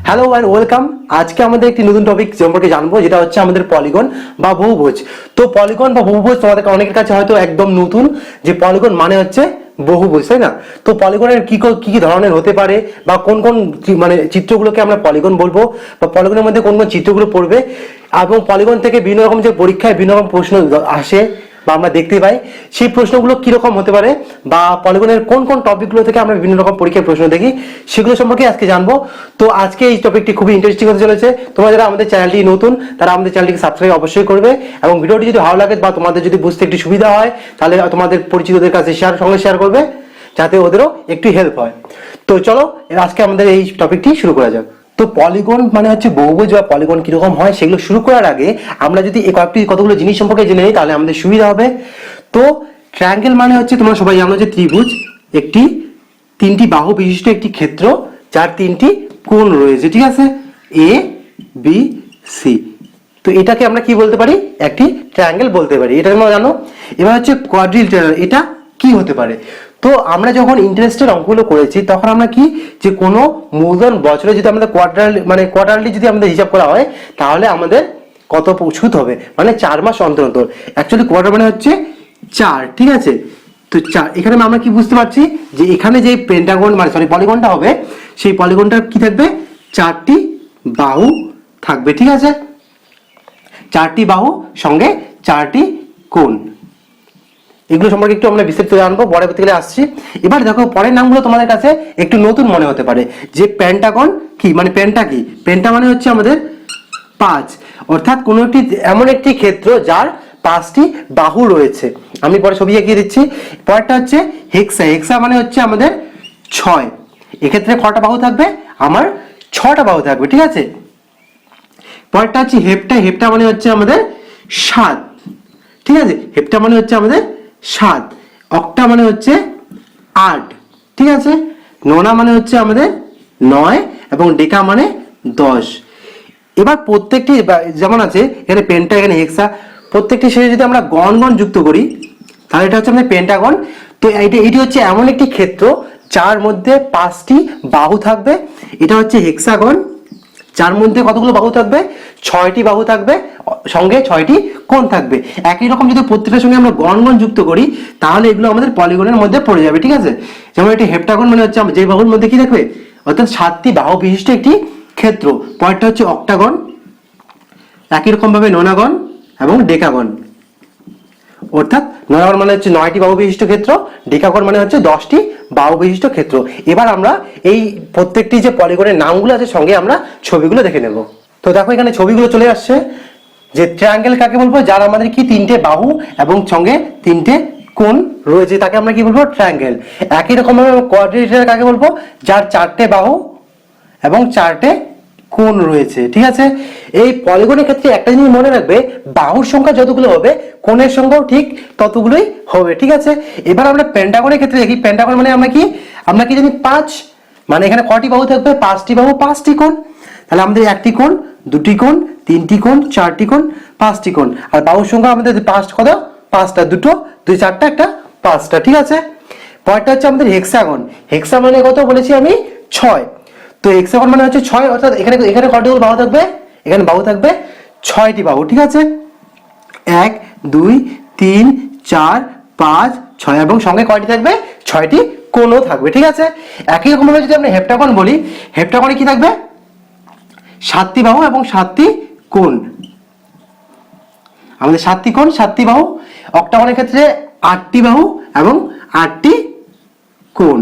Hello and welcome. আজকে আমাদের একটি নতুন টপিক সম্পর্কে জানবো, যেটা হচ্ছে আমাদের পলিগন বা বহুভুজ। তো পলিগন বা বহুভুজ তোমাদের অনেকের কাছে হয়তো একদম নতুন, যে পলিগন মানে হচ্ছে বহুভুজ, তাই না? তো পলিগনের কি কি ধরনের হতে পারে, বা কোন কোন মানে চিত্রগুলোকে আমরা পলিগন বলবো, বা পলিগনের মধ্যে কোন কোন চিত্রগুলো পড়বে, এবং পলিগন থেকে বিভিন্ন রকম যে পরীক্ষায় বিভিন্ন রকম প্রশ্ন আসে বা আমরা দেখতে পাই, সেই প্রশ্নগুলো কিরকম হতে পারে, বা পলিগনের কোন কোন টপিকগুলো থেকে আমরা বিভিন্ন রকম পরীক্ষার প্রশ্ন দেখি, সেগুলো সম্পর্কে আজকে জানবো। তো আজকে এই টপিকটি খুবই ইন্টারেস্টিং হতে চলেছে। তোমরা যারা আমাদের চ্যানেলটি নতুন, তারা আমাদের চ্যানেলটিকে সাবস্ক্রাইব অবশ্যই করবে, এবং ভিডিওটি যদি ভালো লাগে বা তোমাদের যদি বুঝতে একটু সুবিধা হয়, তাহলে তোমাদের পরিচিতদের কাছে শেয়ার করবে, যাতে ওদেরও একটু হেল্প হয়। তো চলো আজকে আমাদের এই টপিকটি শুরু করা যাক। তো পলিগন মানে হচ্ছে বহুভুজ বা পলিগন কিরকম হয়, সেগুলো শুরু করার আগে আমরা যদি এই কতগুলো জিনিস সম্পর্কে জেনে নিই, তাহলে আমাদের সুবিধা হবে। তো ট্রায়াঙ্গেল মানে হচ্ছে, তোমরা সবাই জানো যে ত্রিভুজ একটি তিনটি বাহু বিশিষ্ট একটি ক্ষেত্র, যার তিনটি কোণ রয়েছে, ঠিক আছে, এ বি সি। তো এটাকে আমরা কি বলতে পারি? একটি ট্রায়াঙ্গেল বলতে পারি। এটা তোমরা জানো। এবার হচ্ছে কোয়াড্রিল্যাটারাল, এটা কি হতে পারে? তো আমরা যখন ইন্টারেস্টের অঙ্কগুলো করেছি, তখন আমরা কি, যে কোনো মূলধন বছরে যদি আমাদের কোয়ার্টারলি যদি আমাদের হিসাব করা হয়, তাহলে আমাদের কত সুদ হবে, মানে 4 মাস অন্তর অন্তর। অ্যাকচুয়ালি কোয়ার্টার মানে হচ্ছে 4, ঠিক আছে। তো 4, এখানে আমরা কি বুঝতে পারছি, যে এখানে যে পেন্টাগন পলিগনটা হবে, সেই পলিগনটার কি থাকবে? 4টি বাহু থাকবে, ঠিক আছে। 4টি বাহু সঙ্গে 4টি কোণ। এগুলো সম্পর্কে একটু আমরা বিস্তারিত জানবো, পরবর্তীকালে আসছি। এবার দেখো, পরের নামগুলো তোমাদের কাছে একটু নতুন মনে হতে পারে, যে পেন্টাগন কি, মানে পেন্টা কি? পেন্টা মানে হচ্ছে আমাদের 5, অর্থাৎ কোনো একটি এমন একটি ক্ষেত্র যার 5টি বাহু রয়েছে। আমি পরে ছবি এঁকিয়ে দিচ্ছি। পরেরটা হচ্ছে হেক্সা। হেক্সা মানে হচ্ছে আমাদের 6। এক্ষেত্রে কটা বাহু থাকবে? আমার 6টা বাহু থাকবে, ঠিক আছে। পরেরটা হচ্ছে হেপ্টা। হেপ্টা মানে হচ্ছে আমাদের 7, ঠিক আছে। হেপ্টা মানে হচ্ছে আমাদের 7। অক্টা মানে হচ্ছে 8, ঠিক আছে। নোনা মানে হচ্ছে আমাদের 9, এবং ডেকা মানে 10। এবার প্রত্যেকটি যেমন আছে এখানে পেন্টা, এখানে হেক্সা, প্রত্যেকটি শেষে যদি আমরা গণ গণ যুক্ত করি, তাহলে এটা হচ্ছে আমাদের পেন্টাগন। তো এটি হচ্ছে এমন একটি ক্ষেত্র যার মধ্যে 5টি বাহু থাকবে। এটা হচ্ছে হেক্সাগন, যার মধ্যে কতগুলো বাহু থাকবে? 6টি বাহু থাকবে, সঙ্গে 6টি কোণ থাকবে। একই রকম যদি প্রত্যেকটার সঙ্গে আমরা গণ গণ যুক্ত করি, তাহলে এগুলো আমাদের পলিগনের মধ্যে পড়ে যাবে, ঠিক আছে। যেমন এটি হেপ্টাগন মানে হচ্ছে যে বাহুর মধ্যে কি থাকবে, অর্থাৎ 7টি বাহু বিশিষ্ট একটি ক্ষেত্র। পরেরটা হচ্ছে অক্টাগন, একই রকম ভাবে নোনাগন এবং ডেকাগন। অর্থাৎ নোনাগন মানে হচ্ছে 9টি বাহু বিশিষ্ট ক্ষেত্র, ডেকাগন মানে হচ্ছে 10টি বাহু বিশিষ্ট ক্ষেত্র। এবার আমরা এই প্রত্যেকটি যে পলিগনের নামগুলো আছে, সঙ্গে আমরা ছবিগুলো দেখে নেব। তো দেখো, এখানে ছবিগুলো চলে আসছে। যে ট্রায়াঙ্গেল কাকে বলবো? যার আমাদের কি 3টে বাহু এবং সঙ্গে 3টে কোণ রয়েছে, তাকে আমরা কি বলবো? ট্রায়াঙ্গেল। একই রকম ভাবে কোয়াড্রিল্যাটারাল কাকে বলবো? যার 4টে বাহু এবং 4টে কোণ রয়েছে, ঠিক আছে। এই পলিগনের ক্ষেত্রে একটা জিনিস মনে রাখবে, বাহুর সংখ্যা যতগুলো হবে, কোণের সংখ্যাও ঠিক ততগুলোই হবে, ঠিক আছে। এবার আমরা পেন্টাগনের ক্ষেত্রে দেখি। পেন্টাগন মানে আমরা কি জানি? 5। মানে এখানে কটি বাহু থাকবে? 5টি বাহু, 5টি কোণ। তাহলে আমাদের 1টি কোণ, 2টি কোণ, 3টি কোণ, 4টি কোণ, 5টি কোণ। আর বাহুর সংখ্যা আমাদের 5 কত? 5টা। 2, 2, 4টা, একটা 5টা, ঠিক আছে। পরেরটা হচ্ছে আমাদের হেক্সাগন। হেক্সা মানে কত বলেছি আমি? 6। তো হেক্সাগন মানে হচ্ছে 6, অর্থাৎ এখানে এখানে কতগুলো বাহু থাকবে? এখানে বাহু থাকবে 6টি বাহু, ঠিক আছে। 1, 2, 3, 4, 5, 6, এবং সঙ্গে কয়টি থাকবে? 6টি কোণও থাকবে, ঠিক আছে। একই রকম ভাবে যদি আমরা হেপ্টাগন বলি, হেপ্টাগনে কি থাকবে? 7টি বাহু এবং 7টি কোণ। আমাদের 7টি কোণ, 7টি বাহু। অক্টাগনের ক্ষেত্রে 8টি বাহু এবং 8টি কোণ।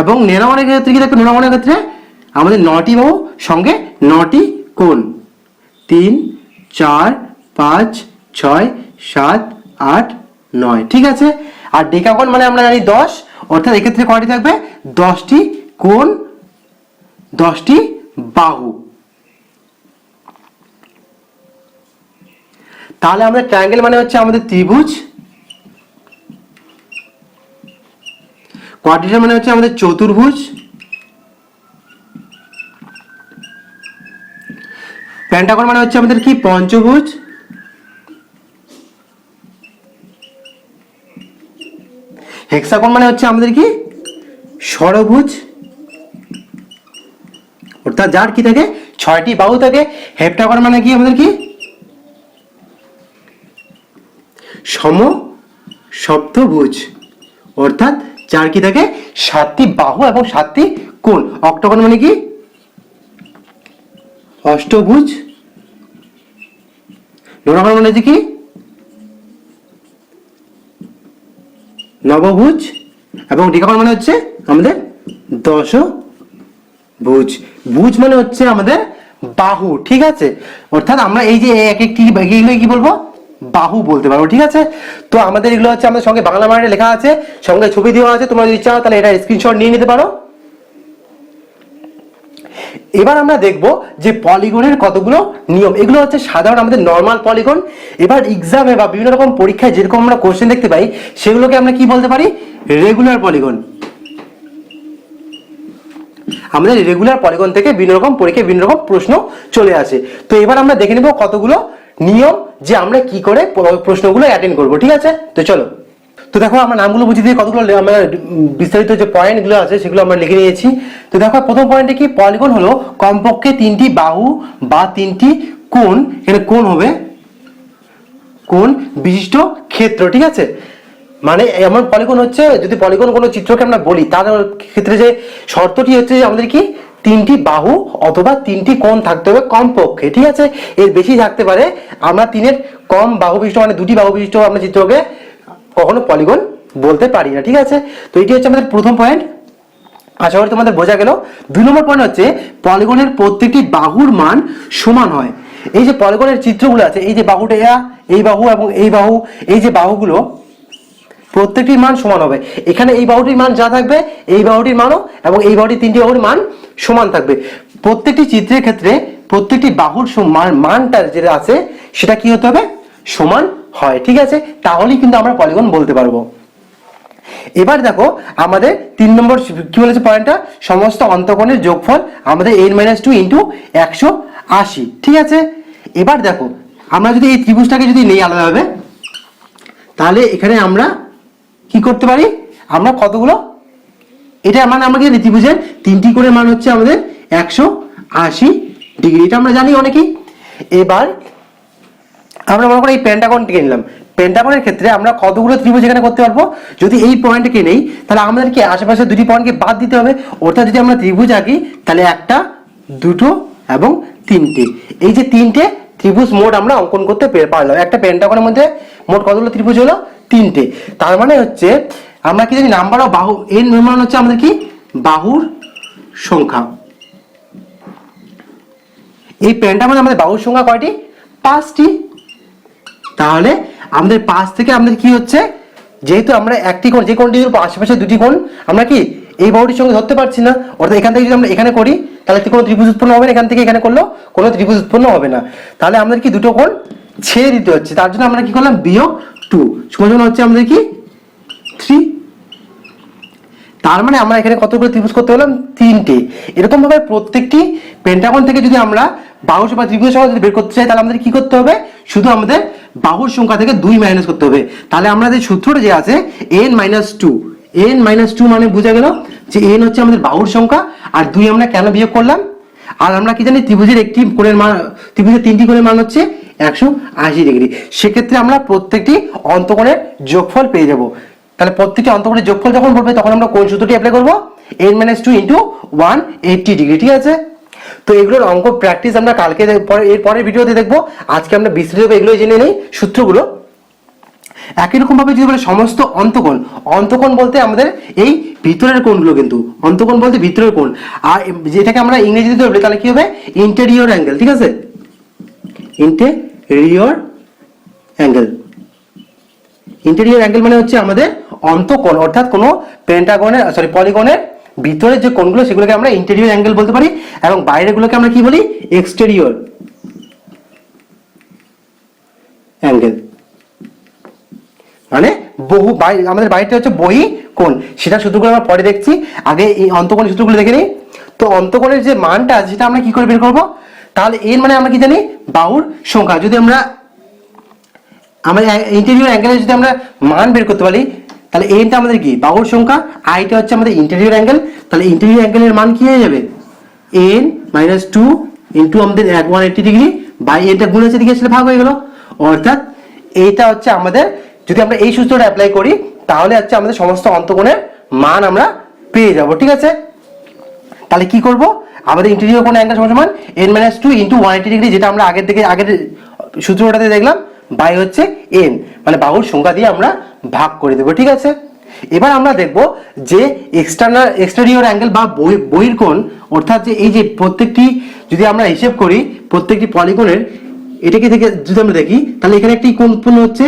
এবং নেনাগনের ক্ষেত্রে কি থাকবে? নেনাগনের ক্ষেত্রে আমাদের 9টি বাহু সঙ্গে 9টি কোণ। 3, 4, 5, 6, 7, 8, 9, ঠিক আছে। আর ডেকাগন মানে আমরা জানি 10, অর্থাৎ এক্ষেত্রে কয়টি থাকবে? 10টি কোণ, 10টি বাহু। তাহলে আমাদের ট্রায়াঙ্গেল মানে হচ্ছে আমাদের ত্রিভুজ, কোয়াড্রিল্যাটারাল মানে হচ্ছে আমাদের চতুর্ভুজ, পেন্টাগন মানে হচ্ছে আমাদের কি? পঞ্চভুজ, হেক্সাগন মানে হচ্ছে আমাদের কি? ষড়ভুজ, অর্থাৎ যার কি থাকে 6টি বাহু থাকে। হেপ্টাগন মানে কি আমাদের কি সমসপ্তভুজ, অর্থাৎ যার কি থাকে 7টি বাহু এবং 7টি কোণ। অক্টাগন মানে কি অষ্টভুজ। নোনাগন মানে কি নবভুজ। এবং ডিকাগন মানে হচ্ছে আমাদের দশভুজ। ভুজ মানে হচ্ছে আমাদের বাহু, ঠিক আছে। অর্থাৎ আমরা এই যে এক একটি এগুলো কি বলবো বাহু বলতে পারবো, ঠিক আছে। তো আমাদের এগুলো হচ্ছে আমাদের সঙ্গে বাংলা মার্কে লেখা আছে, সঙ্গে ছবি দেওয়া আছে, তোমরা যদি চাও তাহলে এটা স্ক্রিনশট নিয়ে নিতে পারো। এবার আমরা দেখব যে পলিগনের কতগুলো নিয়ম। এগুলো হচ্ছে সাধারণ আমাদের নর্মাল পলিগন। এবার এক্সামে বা বিভিন্ন রকম পরীক্ষায় যেরকম আমরা কোশ্চেন দেখতে পাই সেগুলোকে আমরা কি বলতে পারি রেগুলার পলিগন। আমাদের রেগুলার পলিগন থেকে বিভিন্ন রকম পরীক্ষায় বিভিন্ন রকম প্রশ্ন চলে আসে। তো এবার আমরা দেখে নেব কতগুলো নিয়ম যে আমরা কি করে প্রশ্নগুলো অ্যাটেন্ড করব, ঠিক আছে। তো চলো, তো দেখো আমরা নামগুলো বুঝিয়ে দিয়ে কতগুলো আমরা বিস্তারিত যে পয়েন্টগুলো আছে সেগুলো আমরা লিখে নিয়েছি। তো দেখো প্রথম পয়েন্টে কি পলিগন হলো কমপক্ষে 3টি বাহু বা 3টি কোণ, এখানে কোণ হবে কোণ বিশিষ্ট ক্ষেত্র, ঠিক আছে। মানে এমন পলিগন হচ্ছে যদি পলিগন কোনো চিত্রকে আমরা বলি তার ক্ষেত্রে যে শর্তটি হচ্ছে যে আমাদের কি 3টি বাহু অথবা 3টি কোণ থাকতে হবে কমপক্ষে, ঠিক আছে। এর বেশি থাকতে পারে, আমরা 3-এর কম বাহু বিশিষ্ট মানে 2টি বাহু বিশিষ্ট আমরা চিত্রকে কখনো পলিগন বলতে পারি না, ঠিক আছে। তো এটি হচ্ছে আমাদের প্রথম পয়েন্ট, আশা করি তোমাদের বোঝা গেল। 2 নম্বর পয়েন্ট হচ্ছে পলিগনের প্রত্যেকটি বাহুর মান সমান হয়। এই যে পলিগনের চিত্রগুলো আছে, এই যে বাহুটা এই বাহু এবং এই বাহু, এই যে বাহুগুলো প্রত্যেকটির মান সমান হবে। এখানে এই বাহুটির মান যা থাকবে এই বাহুটির মানও এবং এই বাহুটির 3টি বাহুর মান সমান থাকবে। প্রত্যেকটি চিত্রের ক্ষেত্রে প্রত্যেকটি বাহুর মানটা যেটা আছে সেটা কি হতে হবে সমান হয়, ঠিক আছে। তাহলেই কিন্তু আমরা পলিগন বলতে পারবো। এবার দেখো আমাদের 3 নম্বর কি বলেছে পয়েন্টটা, সমস্ত অন্তঃকোণের যোগফল আমাদের n-2 ইন্টু 180, ঠিক আছে। এবার দেখো আমরা যদি এই ত্রিভুজটাকে যদি নেই আলাদাভাবে, তাহলে এখানে আমরা কি করতে পারি, আমরা কতগুলো এটা মানে আমাকে ত্রিভুজের 3টি কোণের মান হচ্ছে আমাদের 180 ডিগ্রি, এটা আমরা জানি অনেকেই। এবার আমরা মনে করি এই পেন্টাগনটিকে নিলাম, পেন্টাগনের ক্ষেত্রে আমরা কতগুলো ত্রিভুজ এখানে করতে পারবো, যদি এই পয়েন্টকে নেই তাহলে আমাদেরকে আশেপাশে 2টি পয়েন্টকে বাদ দিতে হবে। অর্থাৎ যদি আমরা ত্রিভুজ আঁকি তাহলে 1টা 2টো এবং 3টে, এই যে 3টে ত্রিভুজ মোট আমরা অঙ্কন করতে পারলাম। একটা পেন্টাগনের মধ্যে মোট কতগুলো ত্রিভুজ হলো 3টে। তার মানে হচ্ছে আমরা কি জানি নাম্বার অফ বাহু, এর মান হচ্ছে আমাদের কি বাহুর সংখ্যা। এই পেন্টাগনে আমাদের বাহুর সংখ্যা কয়টি 5টি। তাহলে আমাদের 5 থেকে আমাদের কি হচ্ছে, যেহেতু আমরা একটি কোণ যে কোণটির উপর আশেপাশে 2টি কোণ আমরা কি এই বাহুটির সঙ্গে ধরতে পারছি না, অর্থাৎ এখান থেকে যদি আমরা এখানে করি তাহলে কোনো ত্রিভুজ উৎপন্ন হবে না, এখান থেকে এখানে করলেও কোনো ত্রিভুজ উৎপন্ন হবে না। তাহলে আমাদের কি 2টো কোণ ছেড়ে দিতে হচ্ছে, তার জন্য আমরা কি করলাম -2 সমান হচ্ছে আমাদের কি 3। তার মানে আমরা এখানে কতগুলো ত্রিভুজ করতে পারলাম 3টে। এরকম ভাবে প্রত্যেকটি পেন্টাগন থেকে যদি আমরা বাহু বা ত্রিভুজ সংখ্যা যদি বের করতে চাই তাহলে আমাদের কি করতে হবে, শুধু আমাদের বাহুর সংখ্যা থেকে 2 মাইনাস করতে হবে। তাহলে আমরা যে সূত্রটা যে আছে n-2 মানে বোঝা গেল যে n হচ্ছে আমাদের বাহুর সংখ্যা আর 2 আমরা কেন বিয়োগ করলাম। আর আমরা কি জানি ত্রিভুজের একটি কোণের মান, ত্রিভুজের 3টি কোণের মান হচ্ছে 180 ডিগ্রি। সেক্ষেত্রে আমরা প্রত্যেকটি অন্তঃকোণের যোগফল পেয়ে যাব। তাহলে প্রত্যেকটি অন্তঃকোণের যোগফল যখন বলবে তখন আমরা কোণ সূত্রটি অ্যাপ্লাই করব n-2 ইন্টু 180 ডিগ্রি, ঠিক আছে। তো এগুলোর অঙ্ক প্র্যাকটিস আমরা কালকে এর পরের ভিডিওতে দেখবো। আজকে আমরা বিস্তারিত এগুলো জেনে নেই সূত্রগুলো। একই রকম ভাবে যদি বলে সমস্ত অন্তঃকোণ, অন্তঃকোণ বলতে আমাদের এই ভিতরের কোণগুলো, কিন্তু অন্তঃকোণ বলতে ভিতরের কোণ। আর যেটাকে আমরা ইংরেজিতে বলি তাহলে কি হবে ইন্টেরিয়র অ্যাঙ্গেল, ঠিক আছে, ইন্টেরিয়র অ্যাঙ্গেল। ইন্টেরিয়র অ্যাঙ্গেল মানে হচ্ছে আমাদের অন্তঃকোণ, অর্থাৎ কোনো পেন্টাগনের পলিগনের ভিতরের যে কোণগুলো সেগুলোকে আমরা ইন্টেরিয়র অ্যাঙ্গেল বলতে পারি, এবং বাইরের গুলোকে আমরা কি বলি এক্সটেরিয়র অ্যাঙ্গেল। মানে আমাদের বাইরেটা হচ্ছে বহি কোণ, সেটা সূত্রগুলো আমরা পরে দেখছি। আগে এই অন্তঃকোণের সূত্রগুলো দেখে নিই। তো অন্তঃকোণের যে মানটা আছে সেটা আমরা কি করে বের করবো, তাহলে এর মানে আমরা কি জানি বাহুর সংখ্যা। যদি আমরা ইন্টেরিয়র অ্যাঙ্গেলের যদি আমরা মান বের করতে পারি তাহলে এনটা আমাদের কি বাহুর সংখ্যা, আইটা হচ্ছে আমাদের ইন্টেরিয়র অ্যাঙ্গেল। তাহলে ইন্টেরিয়র অ্যাঙ্গেলের মান কি হয়ে যাবে -2 ইন্টু আমাদের 180 ডিগ্রি বাই এটা গুণেছে দিকে আসলে ভাগ হয়ে গেল। অর্থাৎ এইটা হচ্ছে আমাদের, যদি আমরা এই সূত্রটা অ্যাপ্লাই করি তাহলে হচ্ছে আমাদের সমস্ত অন্তঃকোণের মান আমরা পেয়ে যাব। ঠিক আছে, তাহলে কি করব, আমাদের ইন্টেরিয়র কোণ অ্যাঙ্গেল সমান n-2 ইন্টু 180 ডিগ্রি, যেটা আমরা আগের সূত্রটাতে দেখলাম, বাই হচ্ছে n, মানে বাহুর সংখ্যা দিয়ে আমরা ভাগ করে দেবো। ঠিক আছে, এবার আমরা দেখব যে এক্সটেরিয়র অ্যাঙ্গেল বা বহির্কোণ, অর্থাৎ যে এই যে প্রত্যেকটি, যদি আমরা হিসেব করি প্রত্যেকটি পলিগনের, এটাকে থেকে যদি আমরা দেখি তাহলে এখানে একটি কোণ উৎপন্ন হচ্ছে,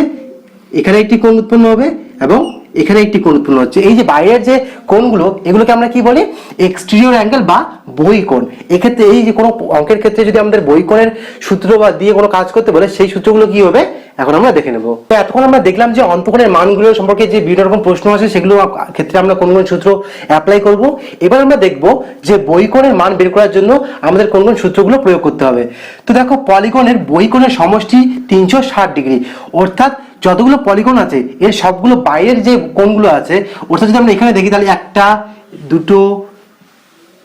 এখানে একটি কোণ উৎপন্ন হবে এবং এখানে একটি কোণ উৎপন্ন হচ্ছে। এই যে বাইরের যে কোণগুলো, এগুলোকে আমরা কি বলি, এক্সটেরিয়র অ্যাঙ্গেল বা বহির্কোণ। এক্ষেত্রে এই যে কোনো অঙ্কের ক্ষেত্রে যদি আমাদের বহির্কোণের সূত্র বা দিয়ে কোনো কাজ করতে বলে, সেই সূত্রগুলো কি হবে এখন আমরা দেখে নেব। তো এতক্ষণ আমরা দেখলাম যে অন্তঃকোণের মানগুলো সম্পর্কে যে বিভিন্ন রকম প্রশ্ন আছে, সেগুলো ক্ষেত্রে আমরা কোন কোন সূত্র অ্যাপ্লাই করব। এবার আমরা দেখব যে বহির্কোণের মান বের করার জন্য আমাদের কোন কোন সূত্রগুলো প্রয়োগ করতে হবে। তো দেখো, পলিগনের বহির্কোণের সমষ্টি 360 ডিগ্রি, অর্থাৎ যতগুলো পলিগন আছে এর সবগুলো বাইরের যে কোণগুলো আছে, অর্থাৎ যদি আমরা এখানে দেখি তাহলে 1টা 2টো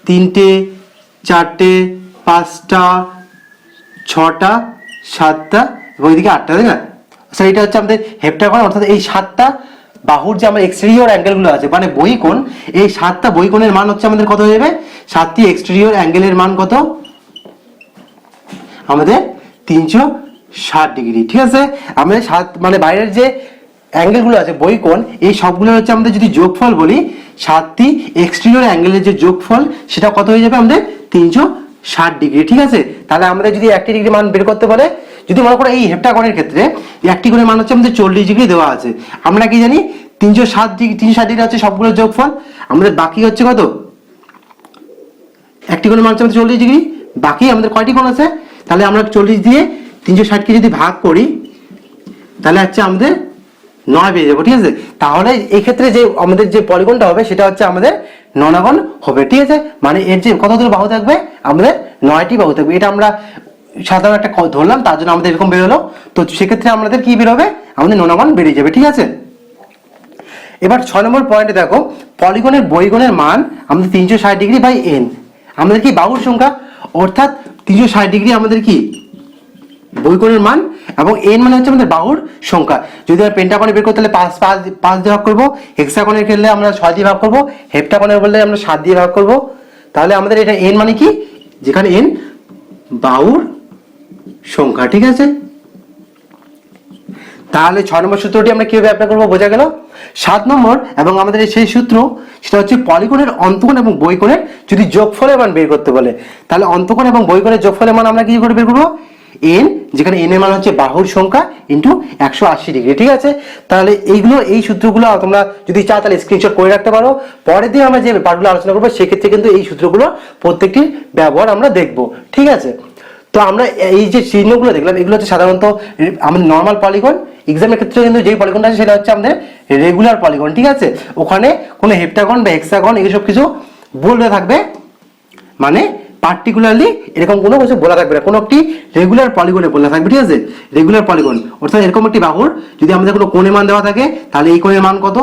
3টে 4টে 5টা 6টা 7টা এবং এদিকে 8টা, তাই না? স্যার এটা হচ্ছে আমাদের হেপ্টাগন, অর্থাৎ এই 7টা বাহুর যে আমার এক্সটেরিয়র অ্যাঙ্গেলগুলো আছে মানে বহিকোণ, এই 7টা বহিকোণের মান হচ্ছে আমাদের কত হয়ে যাবে, 7টি এক্সটেরিয়র অ্যাঙ্গেলের মান কত আমাদের 360 ডিগ্রি। ঠিক আছে, আমাদের 7 মানে বাইরের যে অ্যাঙ্গেলগুলো আছে বহিকোণ, এই সবগুলো হচ্ছে আমাদের যদি যোগফল বলি, 7টি এক্সটেরিয়র অ্যাঙ্গেলের যে যোগফল সেটা কত হয়ে যাবে আমাদের 360 ডিগ্রি। ঠিক আছে, তাহলে আমাদের যদি একটি ডিগ্রি মান বের করতে বলে, যদি মনে করো এই হেপ্টাগনের ক্ষেত্রে একটি কোণের মান হচ্ছে আমাদের 40 ডিগ্রি দেওয়া আছে, আমরা কি জানি 360 ডিগ্রি হচ্ছে সবগুলো যোগফল, আমাদের বাকি হচ্ছে কত, একটি কোণের মান হচ্ছে আমাদের 40 ডিগ্রি, বাকি আমাদের কয়টি কোণ আছে, তাহলে আমরা 40 দিয়ে 360কে যদি ভাগ করি তাহলে হচ্ছে আমাদের 9 পেয়ে যাবো। ঠিক আছে, তাহলে এই ক্ষেত্রে যে আমাদের যে পলিগনটা হবে সেটা হচ্ছে আমাদের 9 হবে। ঠিক আছে, মানে এর যে কতগুলো বাহু থাকবে, আমাদের 9টি বাহু থাকবে। এটা আমরা সাধারণ একটা ধরলাম, তার জন্য আমাদের এরকম বেরোলো। তো সেক্ষেত্রে আমাদের কি বেরোবে, আমাদের 9 বেরিয়ে যাবে। ঠিক আছে, এবার 6 নম্বর পয়েন্টে দেখো, পলিগনের বহিকোণের মান আমাদের 360 ডিগ্রি বাই n, আমাদের কি বাহুর সংখ্যা, অর্থাৎ 360 ডিগ্রি আমাদের কি বহিকোণের মান, এবং n মানে হচ্ছে আমাদের বাহুর সংখ্যা। যদি আমরা পেন্টাগনে বের করতে হলে 5 দিয়ে ভাগ করবো, হেক্সাগনের ক্ষেত্রে আমরা 6 দিয়ে ভাগ করবো, হেপ্টাগনের বললে আমরা 7 দিয়ে ভাগ করবো। তাহলে আমাদের এটা n মানে কি, যেখানে n বাহুর সংখ্যা। ঠিক আছে, তাহলে 6 নম্বর সূত্রটি আমরা কিভাবে অ্যাপ্লাই করবো বোঝা গেল। 7 নম্বর এবং আমাদের সেই সূত্র, সেটা হচ্ছে পলিগনের অন্তঃকোণ এবং বহিকোণের যদি যোগফলের মান বের করতে বলে, তাহলে অন্তঃকোণ এবং বহিকোণের যোগফলের মান আমরা কি করে বের করবো, n, যেখানে n এর মান হচ্ছে বাহুর সংখ্যা ইন্টু 180 ডিগ্রি। ঠিক আছে, তাহলে এই সূত্রগুলো তোমরা যদি চাও তাহলে স্ক্রিনশট করে রাখতে পারো। পরের দিন আমরা যে পার্টগুলো আলোচনা করবো সেক্ষেত্রে কিন্তু এই সূত্রগুলো প্রত্যেকটির ব্যবহার আমরা দেখবো। ঠিক আছে, তো আমরা এই যে চিহ্নগুলো দেখলাম, এগুলো হচ্ছে সাধারণত আমাদের নর্মাল পলিগন। এক্সামের ক্ষেত্রে কিন্তু যেই পলিগনটা আছে সেটা হচ্ছে আমাদের রেগুলার পলিগন। ঠিক আছে, ওখানে কোনো হেপ্টাগন বা হেক্সাগন এইসব কিছু বলতে থাকবে, মানে পার্টিকুলারলি এরকম কোনো কিছু বলা থাকবে না, কোনো একটি রেগুলার পলিগনে বলা থাকবে। ঠিক আছে, রেগুলার পলিগন অর্থাৎ এরকম একটি বাহুর যদি আমাদের কোনো কোণের মান দেওয়া থাকে, তাহলে এই কোণের মান কত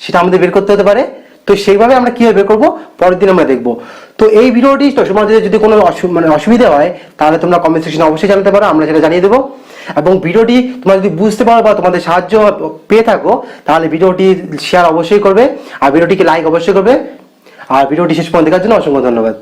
সেটা আমাদের বের করতে হতে পারে। তো সেইভাবে আমরা কিভাবে বের করবো পরের দিন আমরা দেখবো। তো এই ভিডিওটি তোমাদের যদি কোনো অসুবিধা হয় তাহলে তোমরা কমেন্ট সেকশনে অবশ্যই জানাতে পারো, আমরা সেটা জানিয়ে দেবো। এবং ভিডিওটি তোমরা যদি বুঝতে পারো বা তোমাদের সাহায্য পেয়ে থাকো তাহলে ভিডিওটি শেয়ার অবশ্যই করবে, আর ভিডিওটিকে লাইক অবশ্যই করবে। আর ভিডিওটি শেষ পর্যন্ত দেখার জন্য অসংখ্য ধন্যবাদ।